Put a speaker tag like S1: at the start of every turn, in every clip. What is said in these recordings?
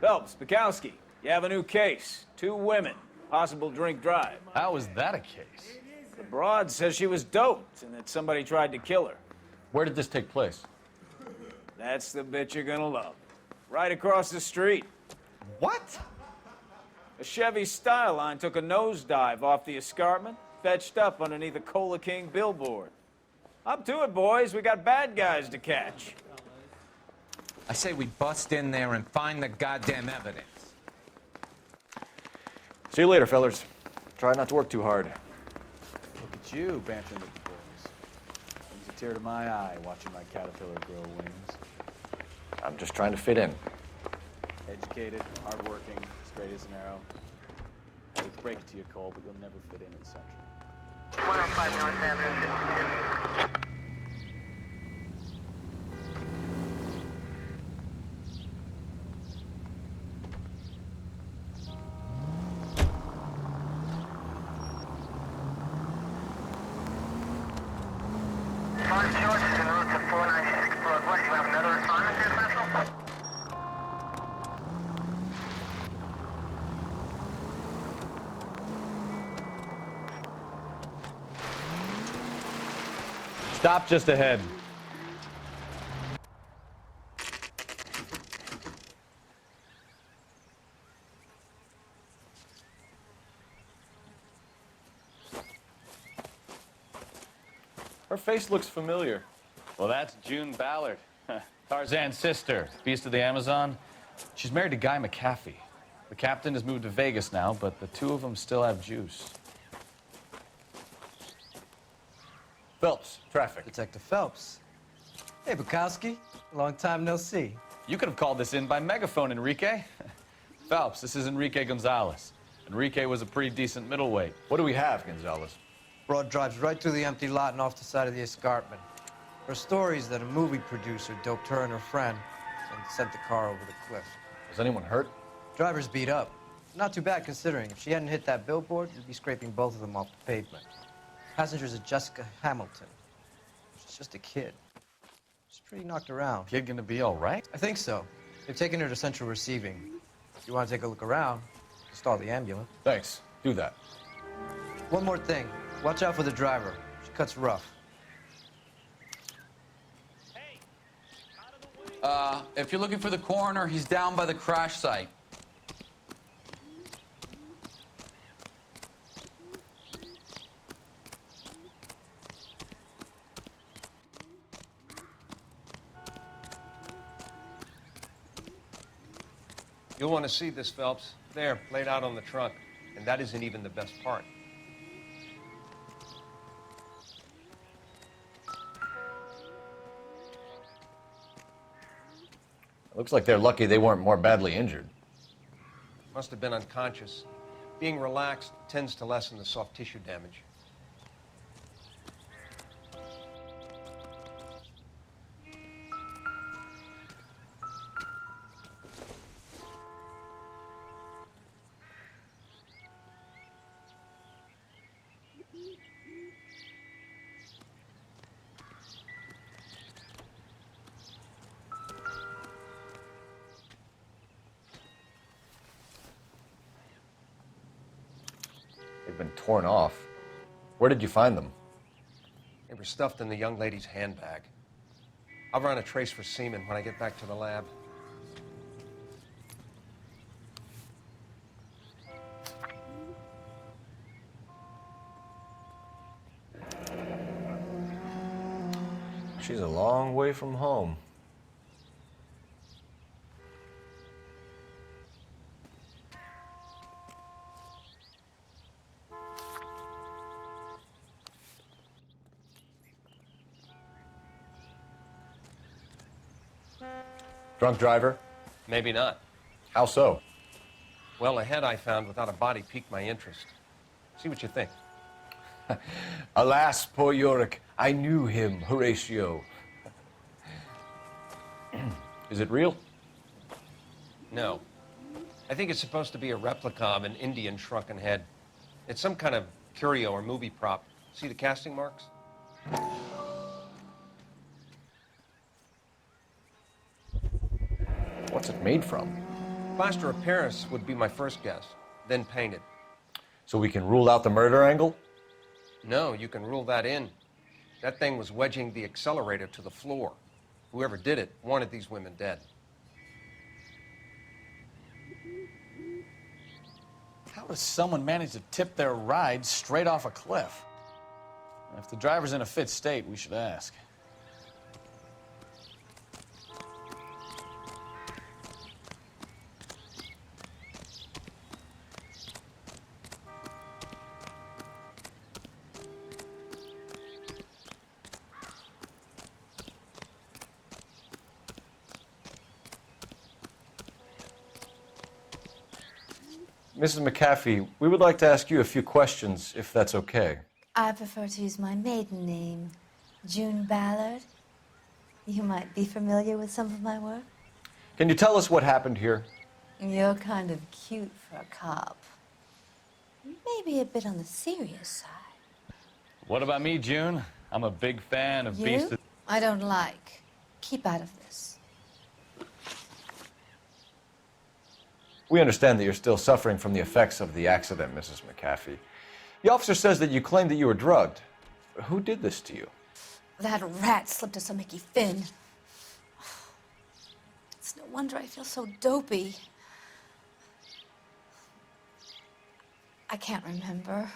S1: Phelps, Bukowski, you have a new case. 2 women, possible drink drive.
S2: How is that a case?
S1: The broad says she was doped and that somebody tried to kill her.
S2: Where did this take place?
S1: That's the bit you're gonna love. Right across the street.
S2: What?
S1: A Chevy Styline took a nosedive off the escarpment, fetched up underneath a Cola King billboard. Up to it, boys. We got bad guys to catch.
S3: I say we bust in there and find the goddamn evidence.
S4: See you later, fellas. Try not to work too hard.
S5: Look at you, bantering with the boys. Brings a tear to my eye watching my caterpillar grow wings.
S4: I'm just trying to fit in.
S5: Educated, hardworking, straight as an arrow. I hate to break it to you, Cole, but you'll never fit in Central.
S6: 105 North Avenue. George is en route to 496 Broadway. You have another respondent here, Central?
S2: Stop just ahead.
S4: Her face looks familiar.
S2: Well, that's June Ballard, Tarzan's sister, beast of the Amazon. She's married to Guy McAfee. The captain has moved to Vegas now, but the 2 of them still have juice. Phelps, traffic.
S7: Detective Phelps. Hey, Bukowski. Long time no see.
S2: You could have called this in by megaphone, Enrique. Phelps, this is Enrique Gonzalez. Enrique was a pretty decent middleweight.
S4: What do we have, Gonzalez?
S7: Broad drives right through the empty lot and off the side of the escarpment. Her story is that a movie producer doped her and her friend and sent the car over the cliff.
S4: Was anyone hurt?
S7: Driver's beat up. Not too bad considering. If she hadn't hit that billboard, you'd be scraping both of them off the pavement. Passenger's a Jessica Hamilton. She's just a kid. She's pretty knocked around.
S2: Kid gonna be all right?
S7: I think so. They've taken her to Central Receiving. If you want to take a look around, stall the ambulance.
S4: Thanks. Do that.
S7: One more thing. Watch out for the driver. She cuts rough.
S3: If you're looking for the coroner, he's down by the crash site.
S8: You'll want to see this, Phelps. There, laid out on the trunk. And that isn't even the best part.
S4: Looks like they're lucky they weren't more badly injured.
S8: Must have been unconscious. Being relaxed tends to lessen the soft tissue damage.
S4: They've been torn off. Where did you find them?
S8: They were stuffed in the young lady's handbag. I'll run a trace for semen when I get back to the lab.
S4: She's a long way from home. Drunk driver?
S8: Maybe not.
S4: How so?
S8: Well, a head I found without a body piqued my interest. See what you think.
S4: Alas, poor Yorick, I knew him, Horatio. Is it real?
S8: No. I think it's supposed to be a replica of an Indian shrunken head. It's some kind of curio or movie prop. See the casting marks?
S4: What's it made from?
S8: Plaster of Paris would be my first guess, then painted.
S4: So we can rule out the murder angle?
S8: No, you can rule that in. That thing was wedging the accelerator to the floor. Whoever did it wanted these women dead.
S2: How does someone manage to tip their ride straight off a cliff? If the driver's in a fit state, we should ask.
S4: Mrs. McAfee, we would like to ask you a few questions, if that's okay.
S9: I prefer to use my maiden name, June Ballard. You might be familiar with some of my work.
S4: Can you tell us what happened here?
S9: You're kind of cute for a cop. Maybe a bit on the serious side.
S2: What about me, June? I'm a big fan of Beast
S9: You?
S2: of...
S9: I don't like. Keep out of this.
S4: We understand that you're still suffering from the effects of the accident, Mrs. McAfee. The officer says that you claimed that you were drugged. Who did this to you?
S9: That rat slipped us a Mickey Finn. It's no wonder I feel so dopey. I can't remember.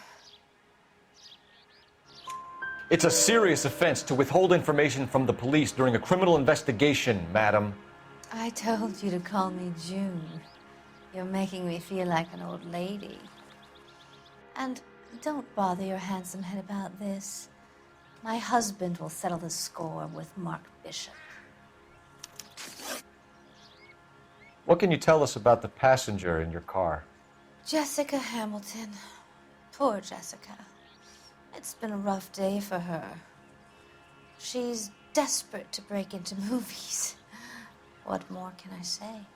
S4: It's a serious offense to withhold information from the police during a criminal investigation, madam.
S9: I told you to call me June. You're making me feel like an old lady. And don't bother your handsome head about this. My husband will settle the score with Mark Bishop.
S4: What can you tell us about the passenger in your car?
S9: Jessica Hamilton. Poor Jessica. It's been a rough day for her. She's desperate to break into movies. What more can I say?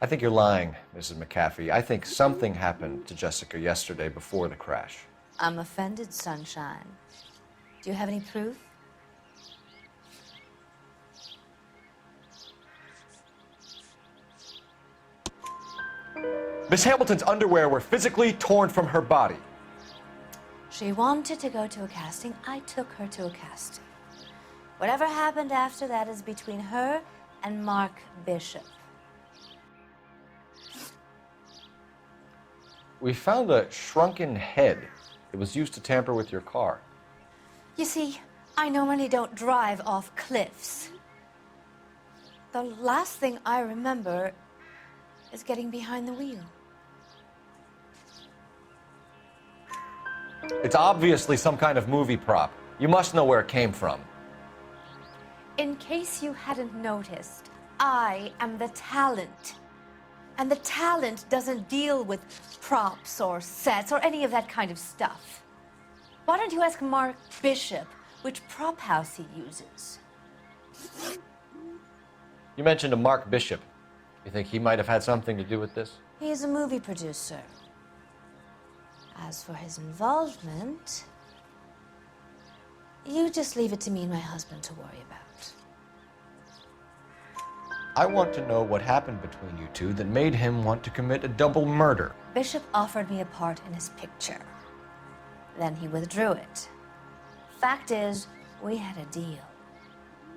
S4: I think you're lying, Mrs. McAfee. I think something happened to Jessica yesterday before the crash.
S9: I'm offended, Sunshine. Do you have any proof?
S4: Miss Hamilton's underwear were physically torn from her body.
S9: She wanted to go to a casting. I took her to a casting. Whatever happened after that is between her and Mark Bishop.
S4: We found a shrunken head. It was used to tamper with your car.
S9: You see, I normally don't drive off cliffs. The last thing I remember is getting behind the wheel.
S4: It's obviously some kind of movie prop. You must know where it came from.
S9: In case you hadn't noticed, I am the talent. And the talent doesn't deal with props or sets or any of that kind of stuff. Why don't you ask Mark Bishop which prop house he uses?
S4: You mentioned a Mark Bishop. You think he might have had something to do with this?
S9: He's a movie producer. As for his involvement, you just leave it to me and my husband to worry about.
S4: I want to know what happened between you two that made him want to commit a double murder.
S9: Bishop offered me a part in his picture. Then he withdrew it. Fact is, we had a deal.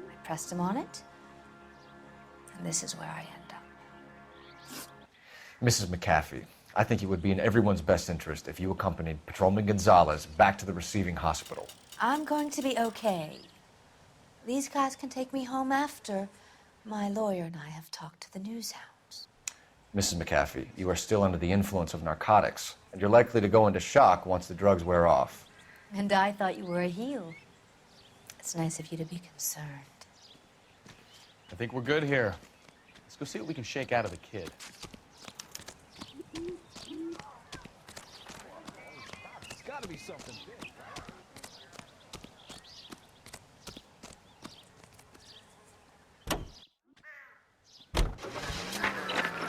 S9: I pressed him on it, and this is where I end up.
S4: Mrs. McAfee, I think it would be in everyone's best interest if you accompanied Patrolman Gonzalez back to the receiving hospital.
S9: I'm going to be okay. These guys can take me home after. My lawyer and I have talked to the news hounds.
S4: Mrs. McAfee, you are still under the influence of narcotics, and you're likely to go into shock once the drugs wear off.
S9: And I thought you were a heel. It's nice of you to be concerned.
S2: I think we're good here. Let's go see what we can shake out of the kid. It's gotta be something big.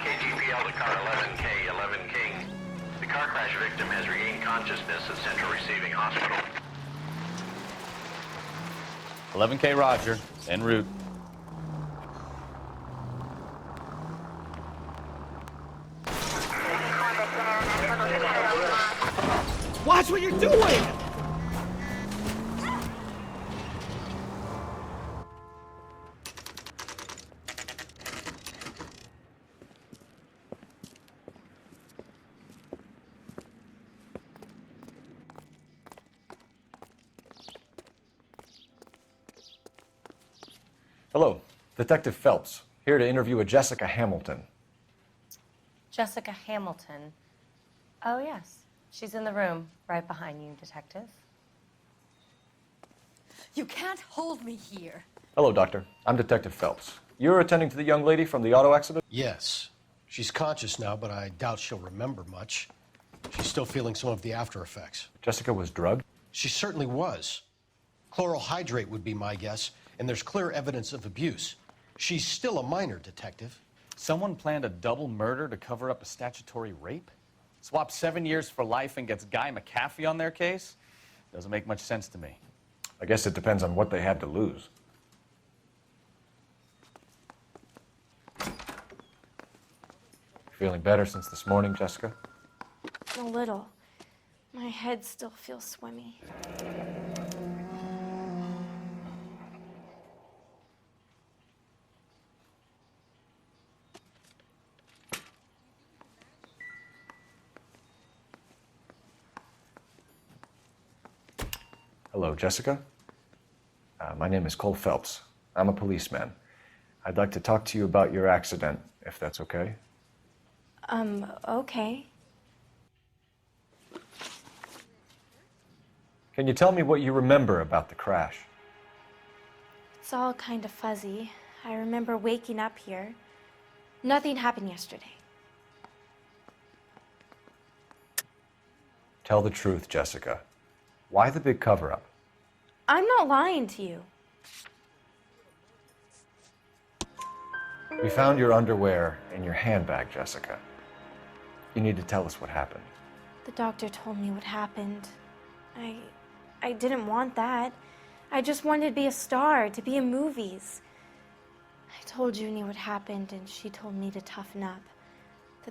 S6: KGPL to car 11K, 11 King. The car crash victim has regained consciousness at Central Receiving Hospital.
S2: 11K Roger, en route.
S10: Watch what you're doing!
S4: Hello, Detective Phelps, here to interview a Jessica Hamilton.
S11: Jessica Hamilton. Oh, yes. She's in the room right behind you, Detective.
S9: You can't hold me here.
S4: Hello, Doctor. I'm Detective Phelps. You're attending to the young lady from the auto accident?
S10: Yes. She's conscious now, but I doubt she'll remember much. She's still feeling some of the after effects.
S4: Jessica was drugged?
S10: She certainly was. Chloral hydrate would be my guess, and there's clear evidence of abuse. She's still a minor, Detective.
S2: Someone planned a double murder to cover up a statutory rape? Swap 7 years for life and gets Guy McAfee on their case? Doesn't make much sense to me.
S4: I guess it depends on what they had to lose. Feeling better since this morning, Jessica?
S12: A little. My head still feels swimmy.
S4: Hello, Jessica. My name is Cole Phelps. I'm a policeman. I'd like to talk to you about your accident, if that's okay.
S12: Okay.
S4: Can you tell me what you remember about the crash?
S12: It's all kind of fuzzy. I remember waking up here. Nothing happened yesterday.
S4: Tell the truth, Jessica. Why the big cover-up?
S12: I'm not lying to you.
S4: We found your underwear in your handbag, Jessica. You need to tell us what happened.
S12: The doctor told me what happened. I didn't want that. I just wanted to be a star, to be in movies. I told Junie what happened, and she told me to toughen up.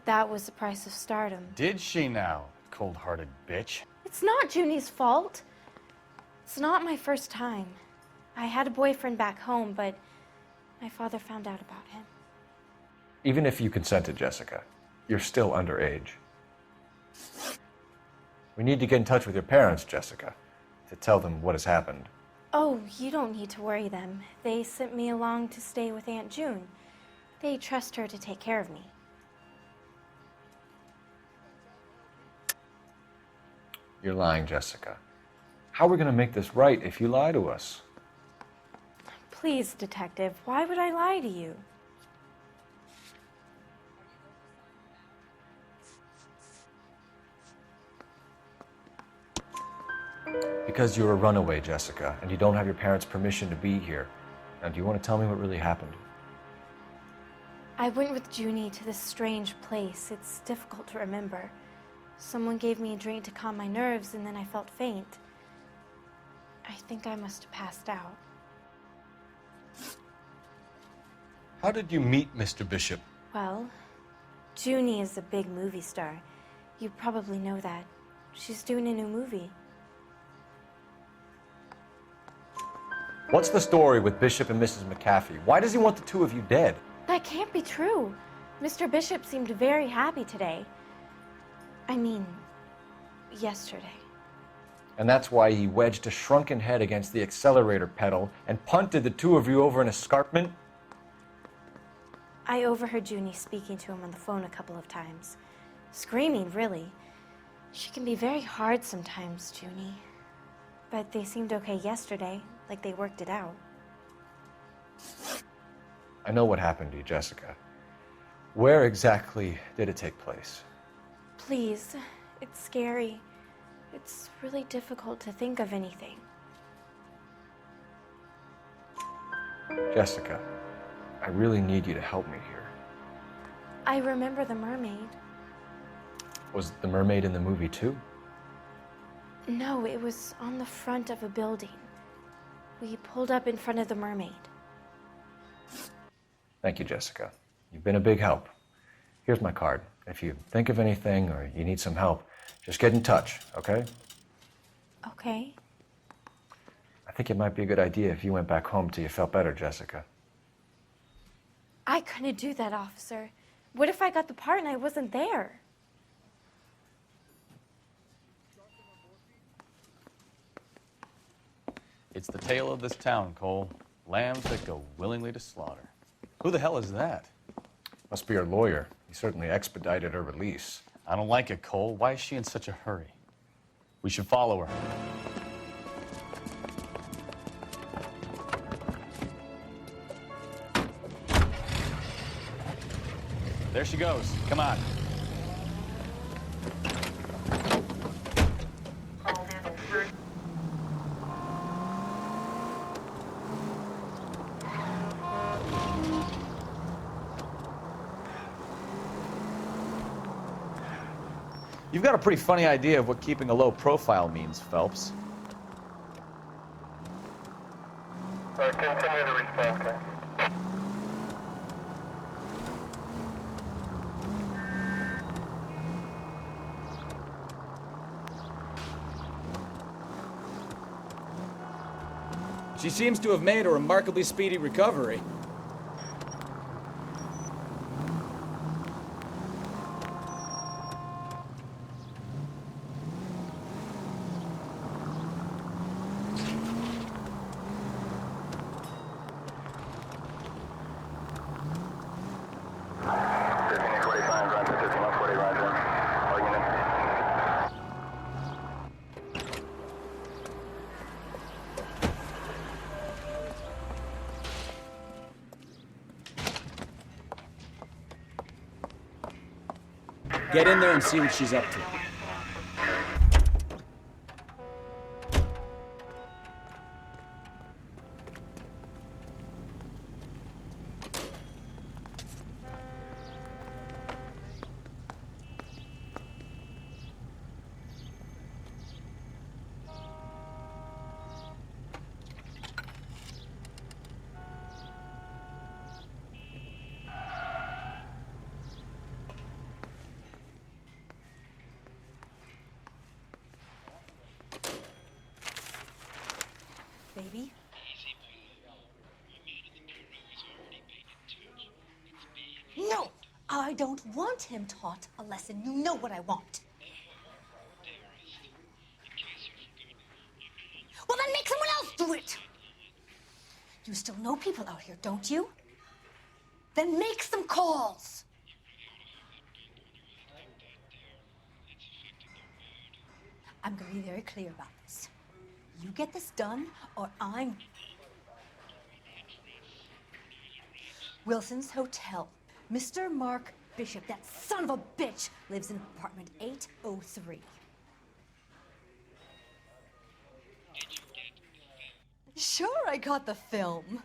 S12: That was the price of stardom.
S2: Did she now, cold-hearted bitch?
S12: It's not Junie's fault. It's not my first time. I had a boyfriend back home, but my father found out about him.
S4: Even if you consented, Jessica, you're still underage. We need to get in touch with your parents, Jessica, to tell them what has happened.
S12: Oh, you don't need to worry them. They sent me along to stay with Aunt June. They trust her to take care of me.
S4: You're lying, Jessica. How are we going to make this right if you lie to us?
S12: Please, Detective, why would I lie to you?
S4: Because you're a runaway, Jessica, and you don't have your parents' permission to be here. Now, do you want to tell me what really happened?
S12: I went with Junie to this strange place. It's difficult to remember. Someone gave me a drink to calm my nerves, and then I felt faint. I think I must have passed out.
S10: How did you meet Mr. Bishop?
S12: Well, Junie is a big movie star. You probably know that. She's doing a new movie.
S4: What's the story with Bishop and Mrs. McAfee? Why does he want the two of you dead?
S12: That can't be true. Mr. Bishop seemed very happy today. I mean, yesterday.
S4: And that's why he wedged a shrunken head against the accelerator pedal and punted the two of you over an escarpment?
S12: I overheard Junie speaking to him on the phone a couple of times. Screaming, really. She can be very hard sometimes, Junie. But they seemed okay yesterday, like they worked it out.
S4: I know what happened to you, Jessica. Where exactly did it take place?
S12: Please, it's scary. It's really difficult to think of anything.
S4: Jessica, I really need you to help me here.
S12: I remember the mermaid.
S4: Was the mermaid in the movie too?
S12: No, it was on the front of a building. We pulled up in front of the mermaid.
S4: Thank you, Jessica. You've been a big help. Here's my card. If you think of anything or you need some help, just get in touch, okay?
S12: Okay.
S4: I think it might be a good idea if you went back home till you felt better, Jessica.
S12: I couldn't do that, officer. What if I got the part and I wasn't there?
S2: It's the tale of this town, Cole. Lambs that go willingly to slaughter. Who the hell is that?
S4: Must be her lawyer. He certainly expedited her release.
S2: I don't like it, Cole. Why is she in such a hurry? We should follow her. There she goes. Come on. You've got a pretty funny idea of what keeping a low profile means, Phelps.
S6: Continue to respond, okay?
S1: She seems to have made a remarkably speedy recovery. Get in there and see what she's up to.
S9: Baby? No! I don't want him taught a lesson. You know what I want. Well, then make someone else do it! You still know people out here, don't you? Then make some calls! I'm gonna be very clear about this. You get this done, or I'm... Wilson's Hotel. Mr. Mark Bishop, that son of a bitch, lives in apartment 803. Sure, I got the film.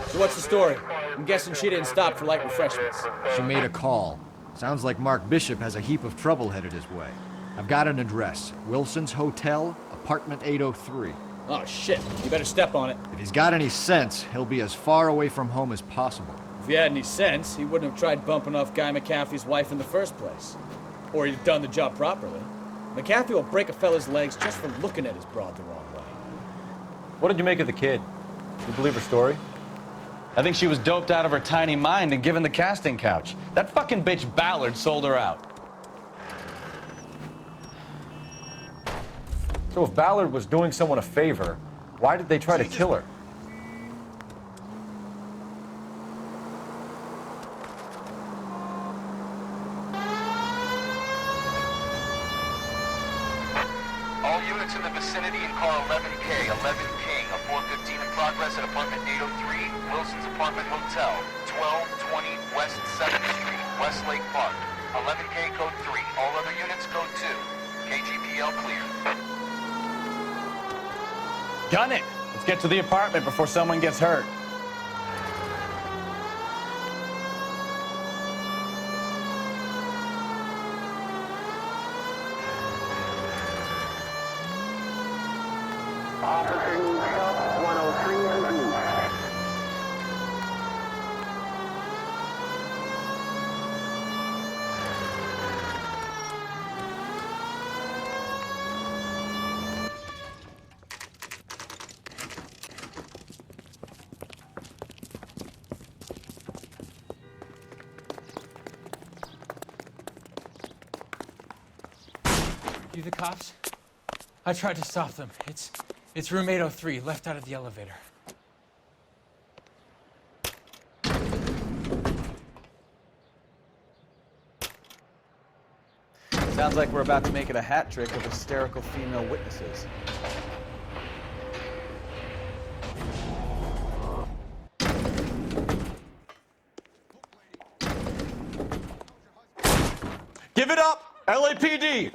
S1: So what's the story? I'm guessing she didn't stop for light refreshments.
S13: She made a call. Sounds like Mark Bishop has a heap of trouble headed his way. I've got an address. Wilson's Hotel, apartment 803.
S1: Oh, shit. You better step on it.
S13: If he's got any sense, he'll be as far away from home as possible.
S1: If he had any sense, he wouldn't have tried bumping off Guy McAfee's wife in the first place. Or he'd have done the job properly. McAfee will break a fella's legs just for looking at his broad the wrong way.
S4: What did you make of the kid? You believe her story?
S2: I think she was doped out of her tiny mind and given the casting couch. That fucking bitch Ballard sold her out.
S4: So if Ballard was doing someone a favor, why did they try to kill her?
S6: All units in the vicinity in car 11K, 11 King, a 415 in progress at apartment 803, Wilson's Apartment Hotel, 1220 West 7th Street, Westlake Park. 11K code 3. All other units code 2. KGPL clear.
S2: Gun it! Let's get to the apartment before someone gets hurt.
S6: Officer needs help. 103 and east.
S14: You the cops? I tried to stop them. It's room 803, left out of the elevator.
S5: Sounds like we're about to make it a hat trick of hysterical female witnesses.
S4: Give it up! LAPD!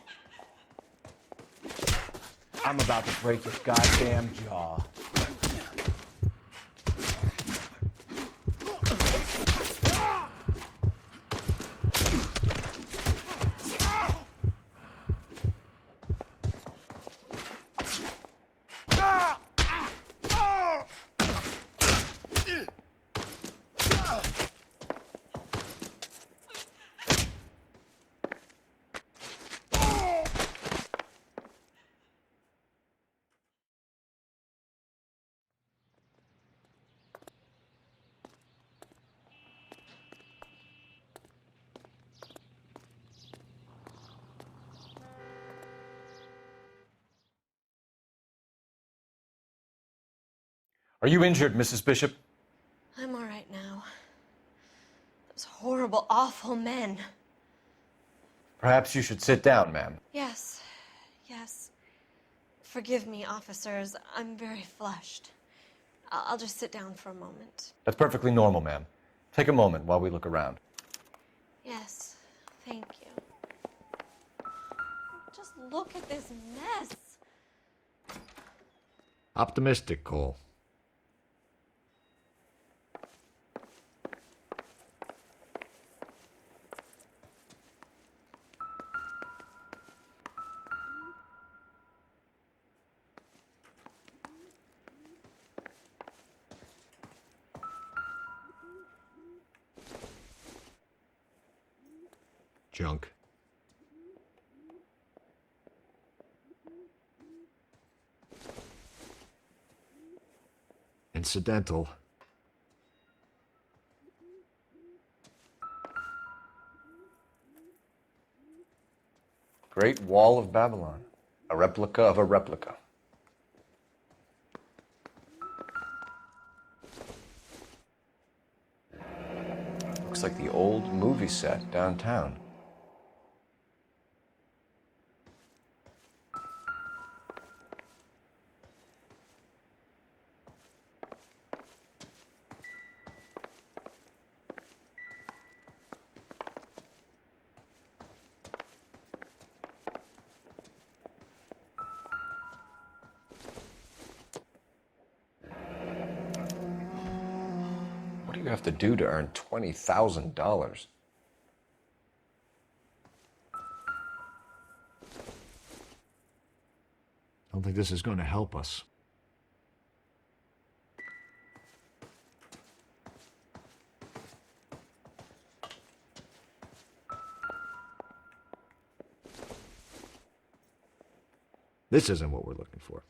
S5: I'm about to break your goddamn jaw.
S4: Are you injured, Mrs. Bishop?
S11: I'm all right now. Those horrible, awful men.
S4: Perhaps you should sit down, ma'am.
S11: Yes, yes. Forgive me, officers. I'm very flushed. I'll just sit down for a moment.
S4: That's perfectly normal, ma'am. Take a moment while we look around.
S11: Yes, thank you. Just look at this mess.
S13: Optimistic, Cole. Junk. Incidental.
S4: Great Wall of Babylon. A replica of a replica. Looks like the old movie set downtown. What do you have to do to earn $20,000?
S13: I don't think this is going to help us. This isn't what we're looking for.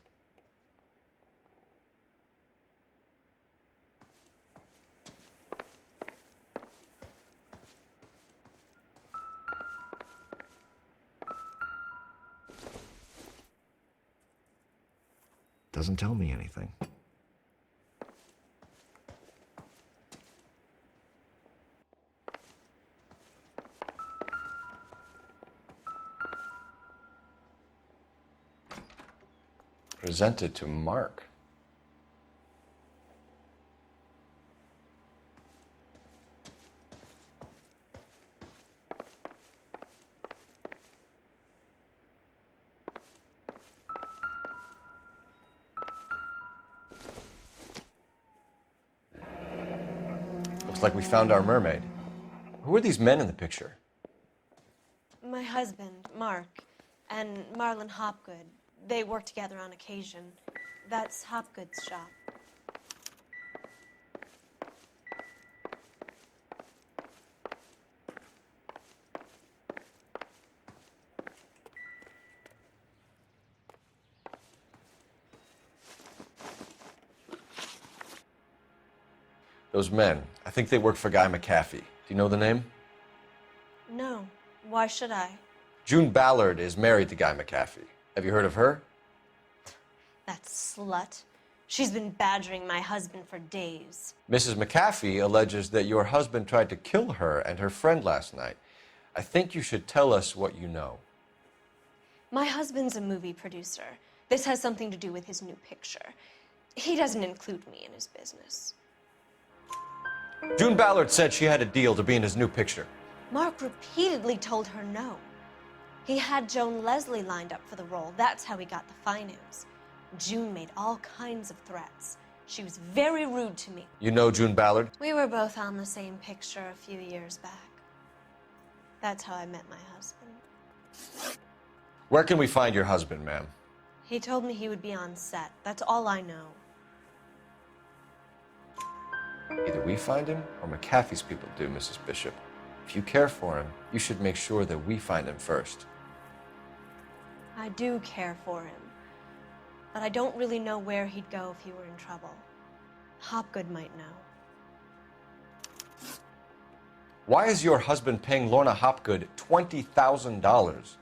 S13: Doesn't tell me anything.
S4: Presented to Mark. like we found our mermaid. Who are these men in the picture?
S11: My husband, Mark, and Marlon Hopgood. They work together on occasion. That's Hopgood's shop.
S4: Those men, I think they work for Guy McAfee. Do you know the name?
S11: No. Why should I?
S4: June Ballard is married to Guy McAfee. Have you heard of her?
S11: That slut. She's been badgering my husband for days.
S4: Mrs. McAfee alleges that your husband tried to kill her and her friend last night. I think you should tell us what you know.
S11: My husband's a movie producer. This has something to do with his new picture. He doesn't include me in his business.
S4: June Ballard said she had a deal to be in his new picture.
S11: Mark repeatedly told her no. He had Joan Leslie lined up for the role. That's how he got the finance. June made all kinds of threats. She was very rude to me.
S4: You know June Ballard?
S11: We were both on the same picture a few years back. That's how I met my husband.
S4: Where can we find your husband, ma'am?
S11: He told me he would be on set. That's all I know.
S4: Either we find him or McAfee's people do, Mrs. Bishop. If you care for him, you should make sure that we find him first.
S11: I do care for him, but I don't really know where he'd go if he were in trouble. Hopgood might know.
S4: Why is your husband paying Lorna Hopgood $20,000?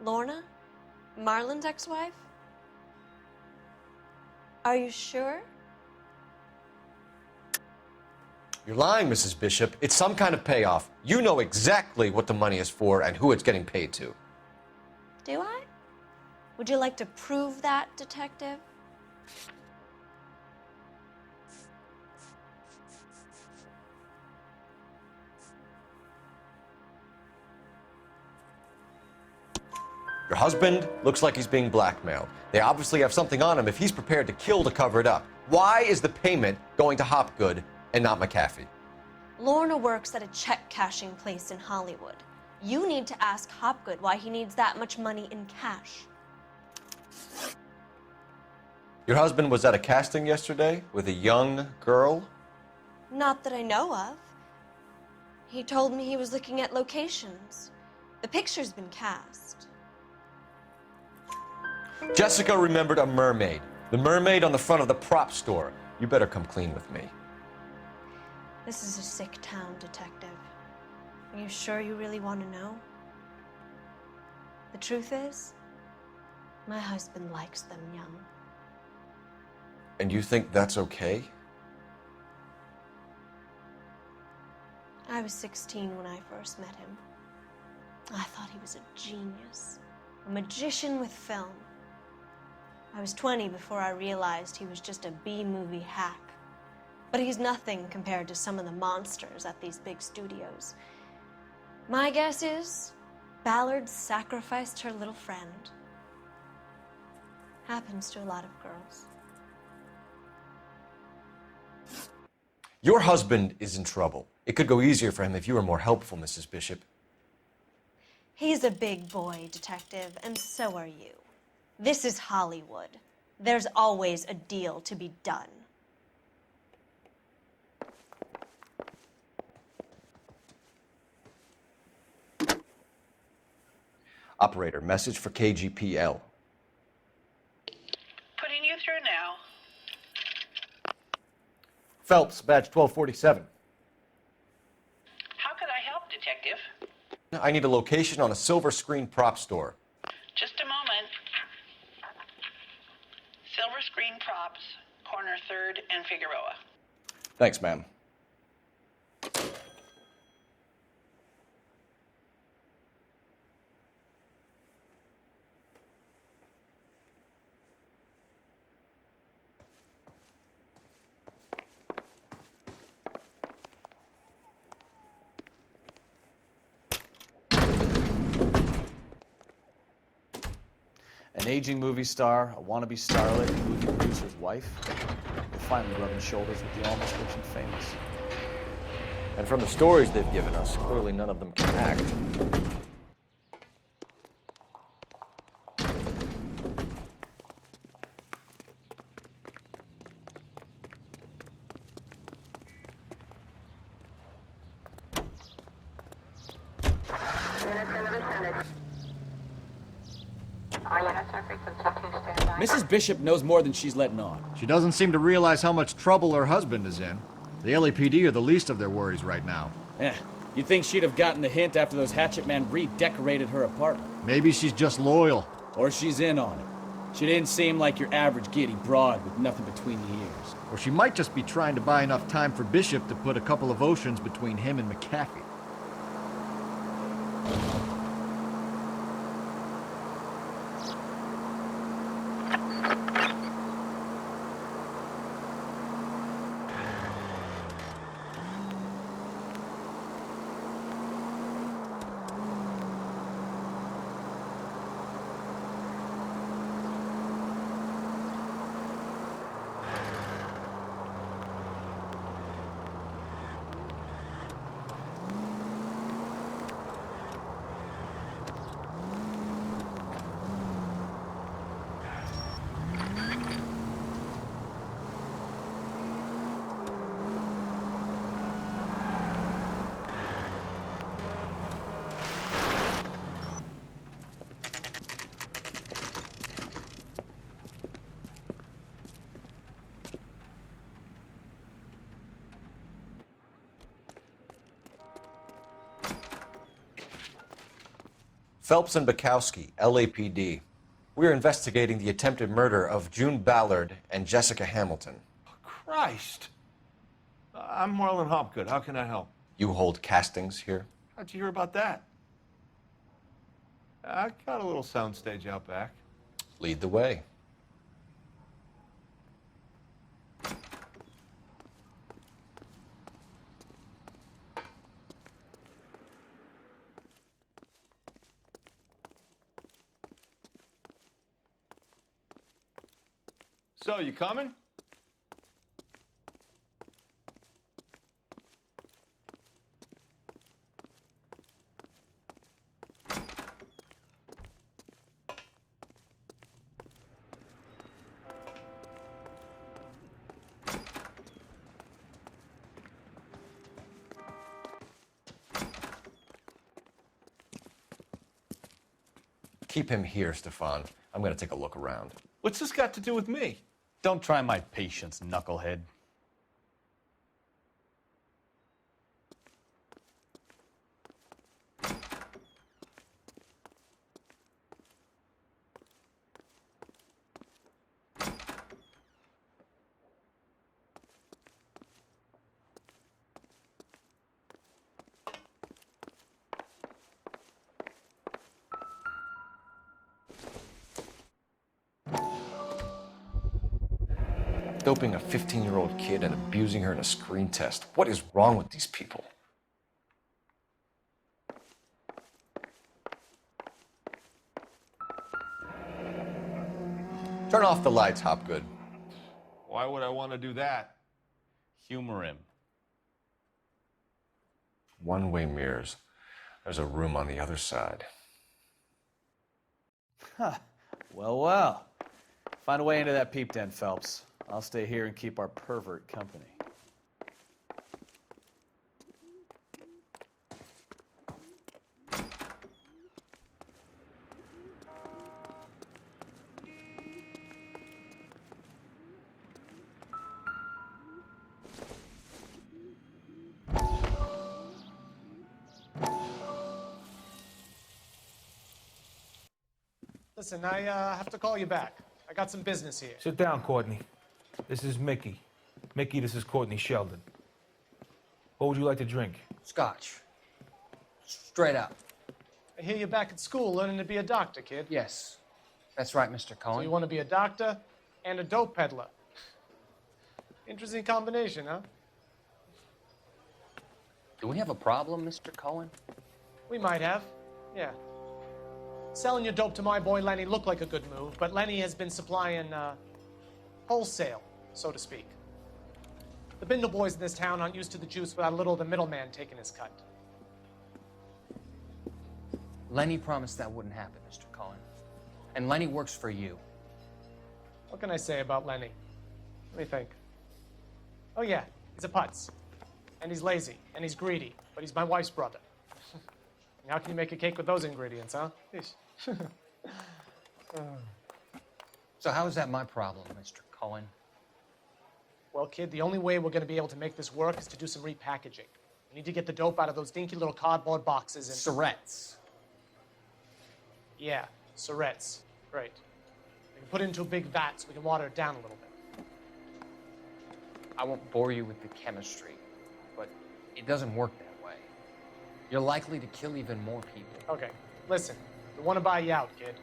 S11: Lorna? Marlon's ex-wife? Are you sure?
S4: You're lying, Mrs. Bishop. It's some kind of payoff. You know exactly what the money is for and who it's getting paid to.
S11: Do I? Would you like to prove that, detective?
S4: Your husband looks like he's being blackmailed. They obviously have something on him if he's prepared to kill to cover it up. Why is the payment going to Hopgood and not McAfee?
S11: Lorna works at a check-cashing place in Hollywood. You need to ask Hopgood why he needs that much money in cash.
S4: Your husband was at a casting yesterday with a young girl?
S11: Not that I know of. He told me he was looking at locations. The picture's been cast.
S4: Jessica remembered a mermaid. The mermaid on the front of the prop store. You better come clean with me.
S11: This is a sick town, detective. Are you sure you really want to know? The truth is, my husband likes them young.
S4: And you think that's okay?
S11: I was 16 when I first met him. I thought he was a genius, a magician with film. I was 20 before I realized he was just a B-movie hack. But he's nothing compared to some of the monsters at these big studios. My guess is Ballard sacrificed her little friend. Happens to a lot of girls.
S4: Your husband is in trouble. It could go easier for him if you were more helpful, Mrs. Bishop.
S11: He's a big boy, detective, and so are you. This is Hollywood. There's always a deal to be done.
S4: Operator, message for KGPL.
S15: Putting you through now.
S4: Phelps, badge 1247.
S15: How could I help, Detective?
S4: I need a location on a silver screen prop store.
S15: Just a moment. Silver Screen Props, corner 3rd and Figueroa.
S4: Thanks, ma'am.
S5: An aging movie star, a wannabe starlet, a movie producer's wife. They're finally rubbing shoulders with the almost rich and famous.
S4: And from the stories they've given us, clearly none of them can act.
S14: Mrs. Bishop knows more than she's letting on.
S13: She doesn't seem to realize how much trouble her husband is in. The LAPD are the least of their worries right now.
S14: You'd think she'd have gotten the hint after those hatchet men redecorated her apartment.
S13: Maybe she's just loyal.
S14: Or she's in on it. She didn't seem like your average giddy broad with nothing between the ears.
S13: Or she might just be trying to buy enough time for Bishop to put a couple of oceans between him and McAfee.
S4: Phelps and Bukowski, LAPD. We're investigating the attempted murder of June Ballard and Jessica Hamilton.
S16: Christ! I'm Marlon Hopgood. How can I help?
S4: You hold castings here?
S16: How'd you hear about that? I got a little soundstage out back.
S4: Lead the way.
S16: So, you coming?
S4: Keep him here, Stefan. I'm gonna take a look around.
S16: What's this got to do with me?
S2: Don't try my patience, knucklehead.
S4: Doping a 15-year-old kid and abusing her in a screen test. What is wrong with these people? Turn off the lights, Hopgood.
S16: Why would I want to do that?
S2: Humor him.
S4: One-way mirrors. There's a room on the other side.
S5: Huh. Well, well. Find a way into that peep den, Phelps. I'll stay here and keep our pervert company.
S17: Listen, I have to call you back. I got some business here.
S18: Sit down, Courtney. This is Mickey. Mickey, this is Courtney Sheldon. What would you like to drink?
S7: Scotch. Straight out.
S17: I hear you're back at school learning to be a doctor, kid.
S7: Yes. That's right, Mr.
S17: So
S7: Cohen.
S17: you want to be a doctor and a dope peddler. Interesting combination, huh?
S3: Do we have a problem, Mr. Cohen?
S17: We might have, yeah. Selling your dope to my boy Lenny looked like a good move, but Lenny has been supplying, wholesale, so to speak. The Bindle boys in this town aren't used to the juice without a little of the middleman taking his cut.
S19: Lenny promised that wouldn't happen, Mr. Cullen. And Lenny works for you.
S17: What can I say about Lenny? Let me think. Oh yeah, he's a putz. And he's lazy, and he's greedy, but he's my wife's brother. And how can you make a cake with those ingredients, huh?
S19: So how is that my problem, Mr. Cullen?
S17: Well, kid, the only way we're going to be able to make this work is to do some repackaging. We need to get the dope out of those dinky little cardboard boxes and...
S19: Surrettes.
S17: Yeah, Surrettes. Great. We can put it into a big vat so we can water it down a little bit.
S19: I won't bore you with the chemistry, but it doesn't work that way. You're likely to kill even more people.
S17: Okay, listen. We want to buy you out, kid.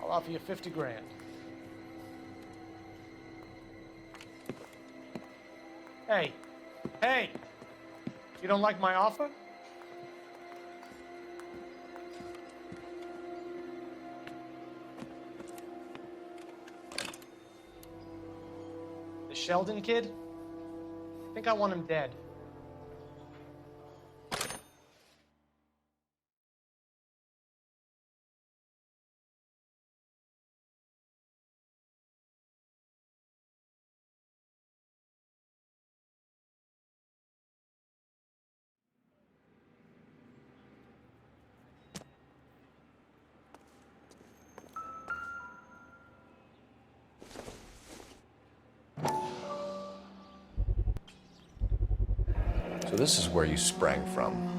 S17: I'll offer you 50 grand. Hey, hey! You don't like my offer? The Sheldon kid? I think I want him dead.
S4: So this is where you sprang from.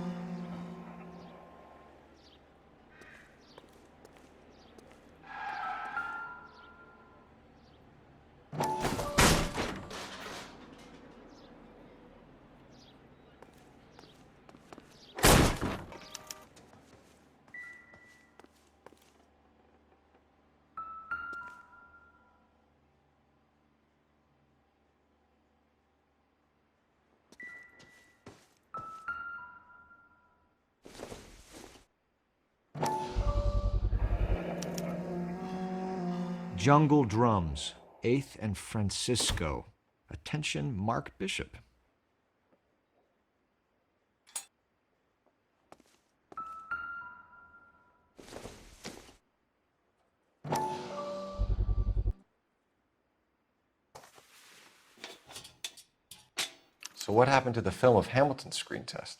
S13: Jungle Drums, 8th and Francisco. Attention, Mark Bishop.
S4: So what happened to the film of Hamilton's screen test?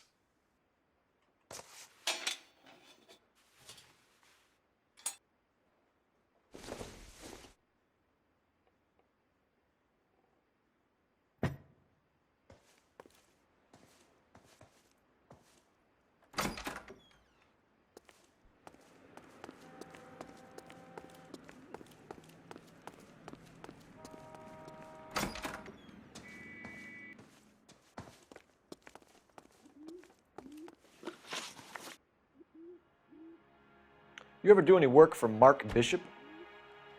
S4: You ever do any work for Mark Bishop?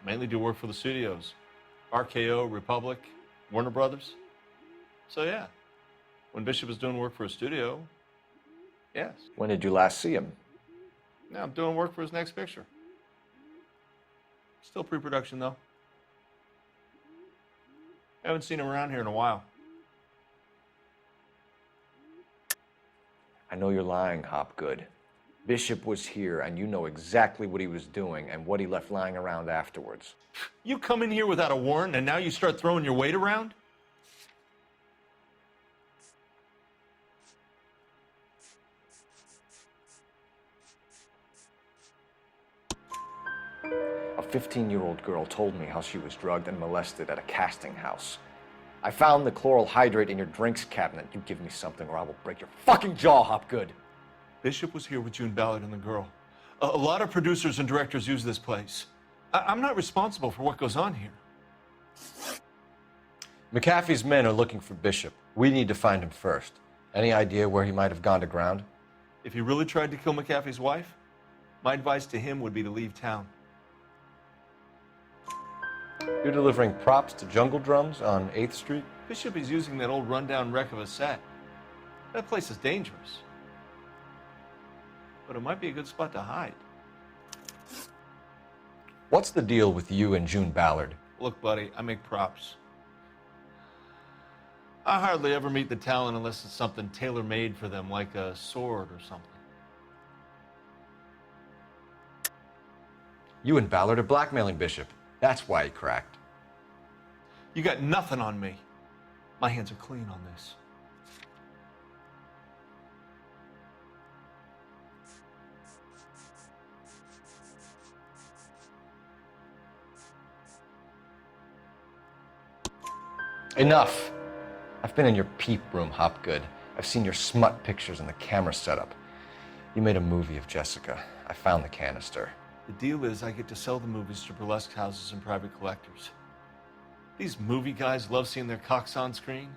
S16: Mainly do work for the studios. RKO, Republic, Warner Brothers. So yeah, when Bishop was doing work for a studio, yes.
S4: When did you last see him?
S16: Now I'm doing work for his next picture. Still pre-production though. Haven't seen him around here in a while.
S4: I know you're lying, Hopgood. Bishop was here, and you know exactly what he was doing and what he left lying around afterwards.
S16: You come in here without a warrant, and now you start throwing your weight around?
S4: A 15-year-old girl told me how she was drugged and molested at a casting house. I found the chloral hydrate in your drinks cabinet. You give me something or I will break your fucking jaw, Hopgood.
S16: Bishop was here with June Ballard and the girl. A lot of producers and directors use this place. I'm not responsible for what goes on here.
S4: McAfee's men are looking for Bishop. We need to find him first. Any idea where he might have gone to ground?
S16: If he really tried to kill McAfee's wife, my advice to him would be to leave town.
S4: You're delivering props to Jungle Drums on 8th Street?
S16: Bishop is using that old rundown wreck of a set. That place is dangerous. But it might be a good spot to hide.
S4: What's the deal with you and June Ballard?
S16: Look, buddy, I make props. I hardly ever meet the talent unless it's something tailor-made for them, like a sword or something.
S4: You and Ballard are blackmailing Bishop. That's why he cracked.
S16: You got nothing on me. My hands are clean on this.
S4: Enough. I've been in your peep room, Hopgood. I've seen your smut pictures and the camera setup. You made a movie of Jessica. I found the canister.
S16: The deal is I get to sell the movies to burlesque houses and private collectors. These movie guys love seeing their cocks on screen.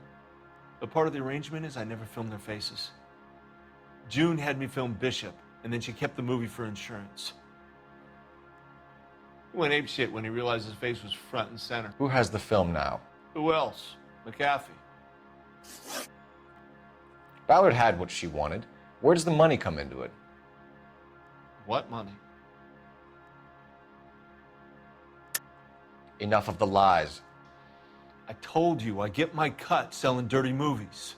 S16: But part of the arrangement is I never film their faces. June had me film Bishop, and then she kept the movie for insurance. He went apeshit when he realized his face was front and center.
S4: Who has the film now?
S16: Who else? McAfee.
S4: Ballard had what she wanted. Where does the money come into it?
S16: What money?
S4: Enough of the lies.
S16: I told you, I get my cut selling dirty movies.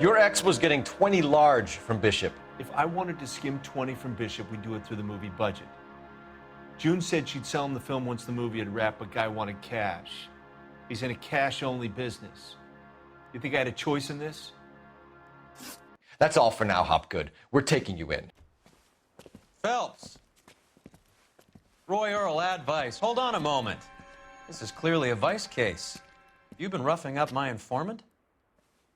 S4: Your ex was getting 20 large from Bishop.
S16: If I wanted to skim 20 from Bishop, we'd do it through the movie budget. June said she'd sell him the film once the movie had wrapped, but Guy wanted cash. He's in a cash-only business. You think I had a choice in this?
S4: That's all for now, Hopgood. We're taking you in.
S20: Phelps. Roy Earl, advice. Hold on a moment. This is clearly a vice case. You've been roughing up my informant?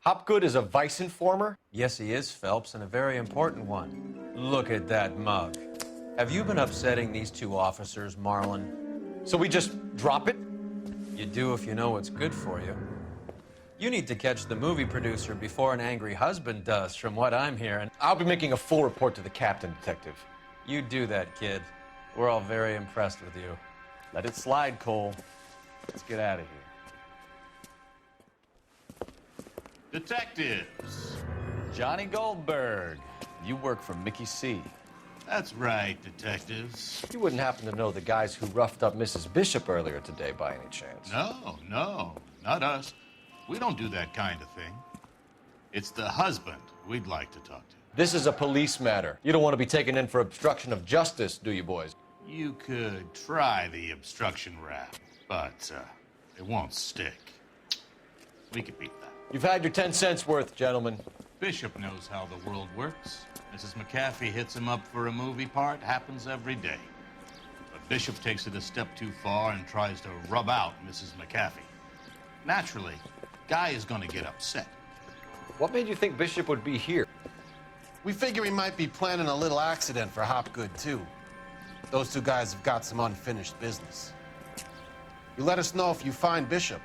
S4: Hopgood is a vice informer?
S20: Yes, he is, Phelps, and a very important one. Look at that mug. Have you been upsetting these two officers, Marlon?
S4: So we just drop it?
S20: You do if you know what's good for you. You need to catch the movie producer before an angry husband does, from what I'm hearing.
S4: I'll be making a full report to the captain, Detective.
S20: You do that, kid. We're all very impressed with you.
S2: Let it slide, Cole. Let's get out of here.
S21: Detectives.
S2: Johnny Goldberg. You work for Mickey C.
S21: That's right, detectives.
S4: You wouldn't happen to know the guys who roughed up Mrs. Bishop earlier today by any chance?
S21: No, not us. We don't do that kind of thing. It's the husband we'd like to talk to.
S4: This is a police matter. You don't want to be taken in for obstruction of justice, do you, boys?
S21: You could try the obstruction rap, but it won't stick. We could beat that.
S4: You've had your 10 cents worth, gentlemen.
S21: Bishop knows how the world works. Mrs. McAfee hits him up for a movie part. Happens every day. But Bishop takes it a step too far and tries to rub out Mrs. McAfee. Naturally, Guy is going to get upset.
S4: What made you think Bishop would be here?
S10: We figure he might be planning a little accident for Hopgood, too. Those two guys have got some unfinished business. You let us know if you find Bishop.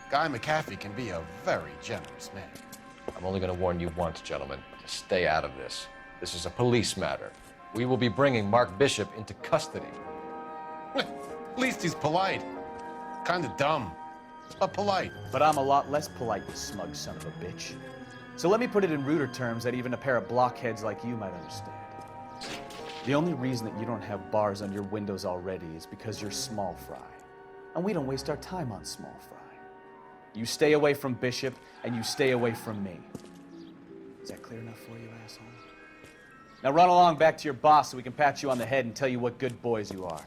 S10: Guy McAfee can be a very generous man.
S4: I'm only going to warn you once, gentlemen, to stay out of this. This is a police matter. We will be bringing Mark Bishop into custody.
S10: At least he's polite. Kind of dumb, but polite.
S5: But I'm a lot less polite, you smug son of a bitch. So let me put it in ruder terms that even a pair of blockheads like you might understand. The only reason that you don't have bars on your windows already is because you're small fry. And we don't waste our time on small fry. You stay away from Bishop, and you stay away from me. Is that clear enough for you, asshole? Now run along back to your boss so we can pat you on the head and tell you what good boys you are.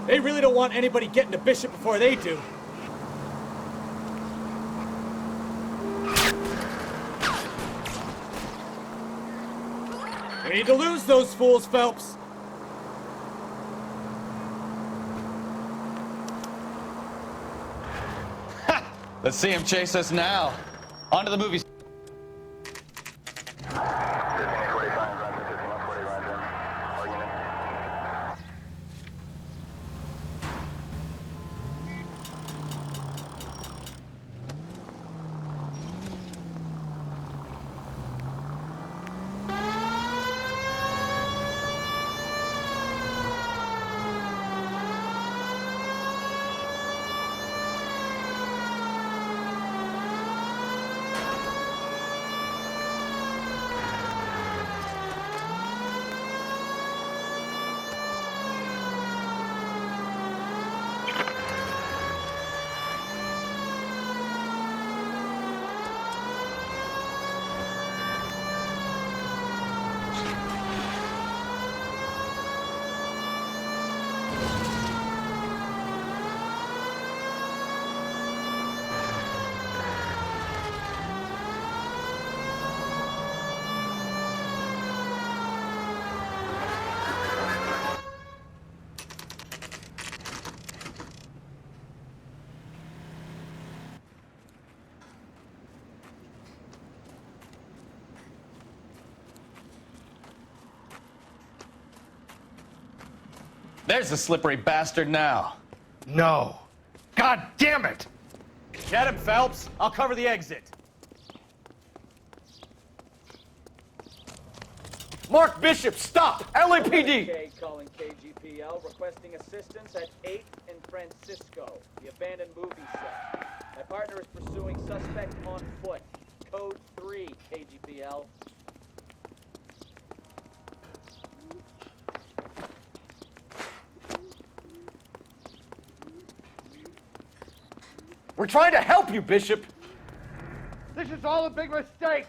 S5: They really don't want anybody getting to Bishop before they do. We need to lose those fools, Phelps.
S2: Let's see him chase us now. On to the movies. There's the slippery bastard now.
S17: No. God damn it!
S5: Get him, Phelps. I'll cover the exit.
S4: Mark Bishop, stop! LAPD!
S1: Okay, calling KGPL, requesting assistance at 8th and Francisco, the abandoned movie set. My partner is pursuing suspect on foot. Code 3, KGPL.
S4: We're trying to help you, Bishop!
S17: This is all a big mistake!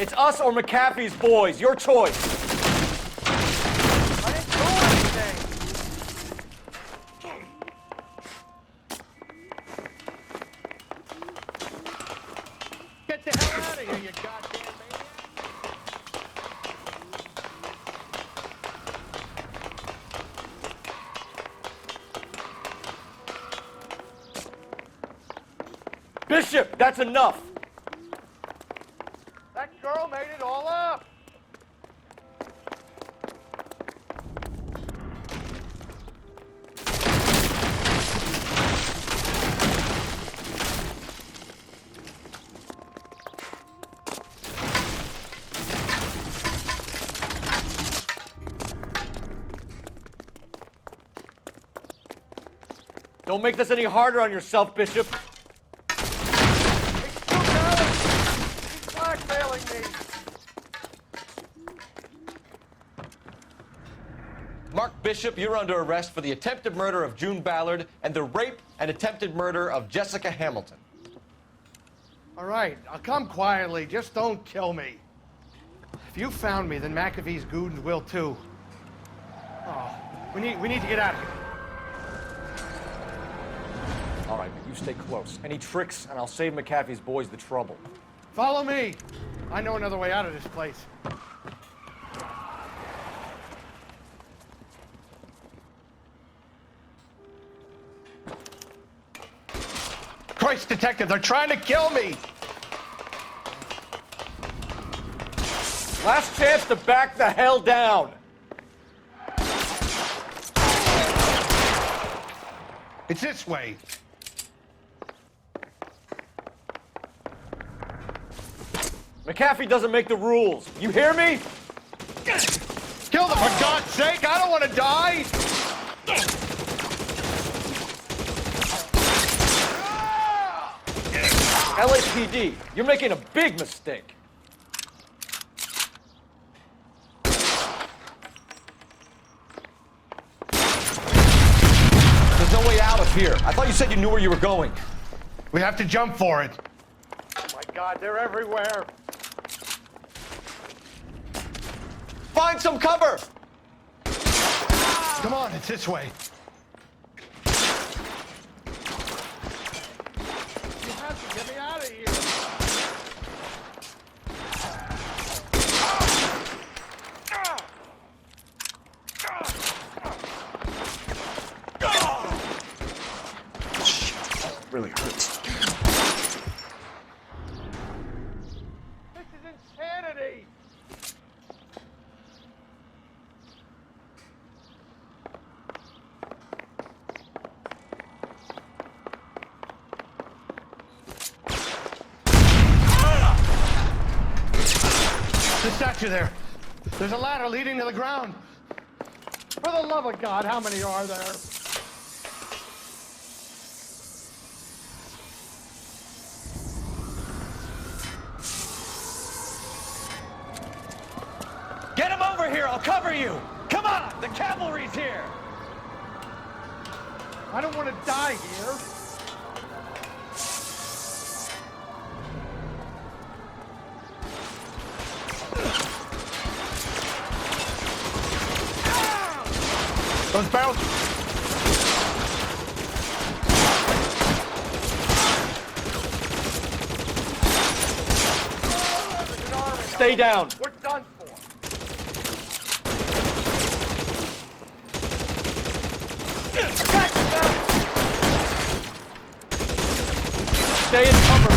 S4: It's us or McAfee's boys. Your choice.
S17: I didn't do anything! Get the hell out of here, you goddamn maniac!
S4: Bishop, that's enough.
S17: That girl made it all up!
S4: Don't make this any harder on yourself, Bishop.
S17: He's blackmailing me!
S4: Mark Bishop, you're under arrest for the attempted murder of June Ballard and the rape and attempted murder of Jessica Hamilton.
S17: All right, I'll come quietly. Just don't kill me. If you found me, then McAfee's goons will too. Oh, we need to get out of here.
S4: All right, but you stay close. Any tricks, and I'll save McAfee's boys the trouble.
S17: Follow me. I know another way out of this place. Christ, detective, they're trying to kill me!
S4: Last chance to back the hell down.
S17: It's this way.
S4: McAfee doesn't make the rules. You hear me?
S17: Kill them, for God's sake! I don't want to die!
S4: LAPD, you're making a big mistake. There's no way out of here. I thought you said you knew where you were going.
S17: We have to jump for it. Oh my God, they're everywhere.
S4: Find some cover!
S17: Come on, it's this way. You have to get me out of here.
S4: Really hurts.
S17: This is insanity. The statue there. There's a ladder leading to the ground. For the love of God, how many are there?
S2: Get him over here, I'll cover you! Come on, the cavalry's here!
S17: I don't want to die here. Those barrels. There's an army.
S1: Stay down.
S8: We're done for.
S1: Stay in cover.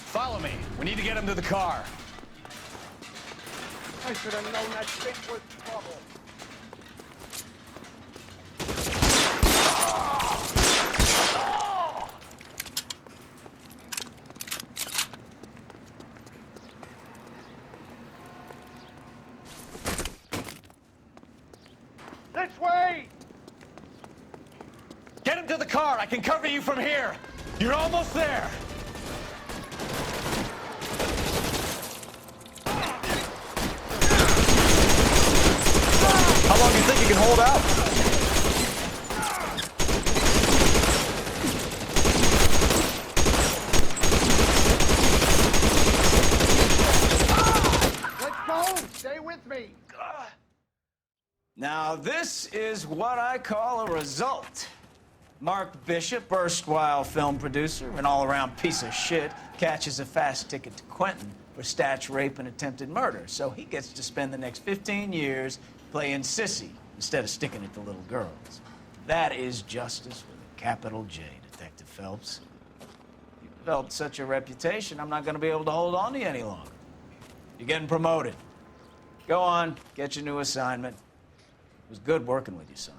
S2: Follow me. We need to get him to the car.
S8: I should have known that thing was trouble.
S1: This way!
S2: Get him to the car. I can cover you from here. You're almost there.
S4: How long do you think you can hold out?
S8: Let's go! Stay with me!
S5: Now, this is what I call a result. Mark Bishop, erstwhile film producer and all-around piece of shit, catches a fast ticket to Quentin for statch rape and attempted murder. So he gets to spend the next 15 years playing sissy instead of sticking it to little girls. That is justice with a capital J, Detective Phelps. You developed such a reputation, I'm not going to be able to hold on to you any longer. You're getting promoted. Go on, get your new assignment. It was good working with you, son.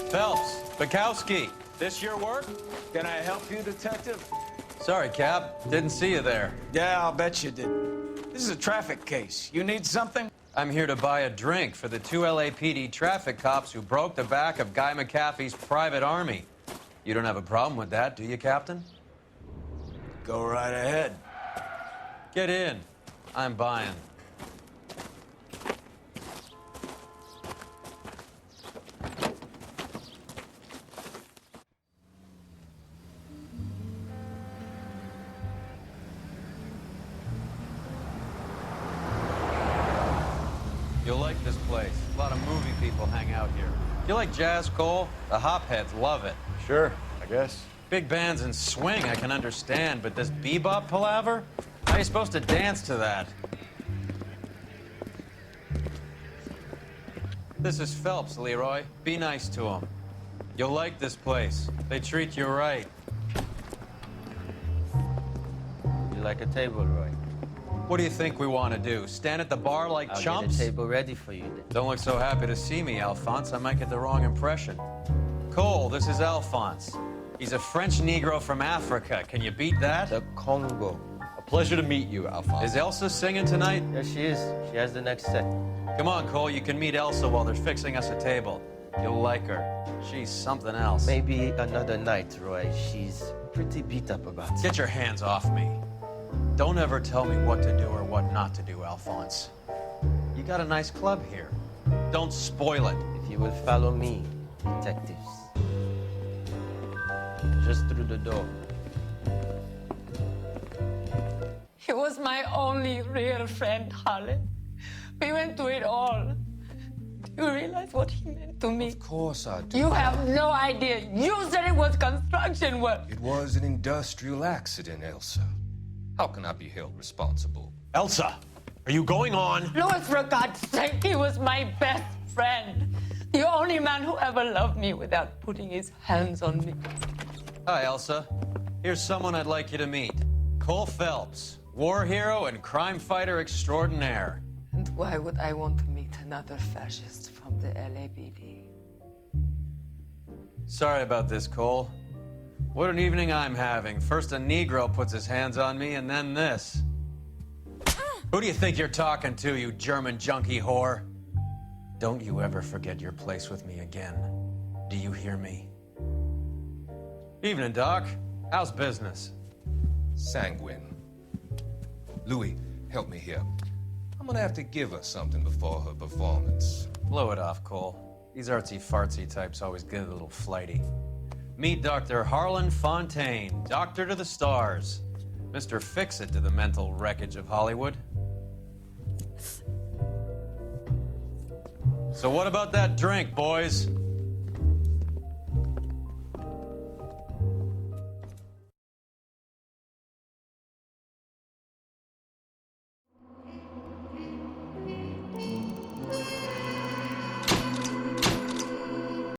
S20: Phelps, Bukowski, this your work?
S5: Can I help you, Detective?
S20: Sorry, Cap. Didn't see you there.
S5: Yeah, I'll bet you did. This is a traffic case. You need something?
S20: I'm here to buy a drink for the 2 LAPD traffic cops who broke the back of Guy McAfee's private army. You don't have a problem with that, do you, Captain?
S5: Go right ahead.
S20: Get in. I'm buying. You'll like this place. A lot of movie people hang out here. You like jazz, Cole? The hopheads love it.
S4: Sure, I guess.
S20: Big bands and swing, I can understand, but this bebop palaver? How are you supposed to dance to that? This is Phelps, Leroy. Be nice to him. You'll like this place. They treat you right.
S22: You like a table, Roy?
S20: What do you think we want to do? Stand at the bar like
S22: I'll
S20: chumps?
S22: get a table ready for you then.
S20: Don't look so happy to see me, Alphonse. I might get the wrong impression. Cole, this is Alphonse. He's a French Negro from Africa. Can you beat that?
S22: The Congo.
S4: A pleasure to meet you, Alphonse.
S20: Is Elsa singing tonight?
S22: Yes, she is. She has the next set.
S20: Come on, Cole. You can meet Elsa while they're fixing us a table. You'll like her. She's something else.
S22: Maybe another night, Roy. She's pretty beat up about it.
S20: Get your hands off me. Don't ever tell me what to do or what not to do, Alphonse. You got a nice club here. Don't spoil it.
S22: If you will follow me, detectives. Just through the door.
S23: He was my only real friend, Harlan. We went through it all. Do you realize what he meant to me?
S24: Of course I do.
S23: You have no idea. You said it was construction work.
S24: It was an industrial accident, Elsa. How can I be held responsible?
S20: Elsa, are you going on?
S23: Louis, for God's sake, he was my best friend. The only man who ever loved me without putting his hands on me.
S20: Hi, Elsa. Here's someone I'd like you to meet. Cole Phelps, war hero and crime fighter extraordinaire.
S23: And why would I want to meet another fascist from the LAPD?
S20: Sorry about this, Cole. What an evening I'm having. First a Negro puts his hands on me, and then this. Who do you think you're talking to, you German junkie whore? Don't you ever forget your place with me again. Do you hear me? Evening, Doc. How's business?
S24: Sanguine. Louis, help me here. I'm gonna have to give her something before her performance.
S20: Blow it off, Cole. These artsy-fartsy types always get a little flighty. Meet Dr. Harlan Fontaine, doctor to the stars. Mr. Fix-It to the mental wreckage of Hollywood. So what about that drink, boys?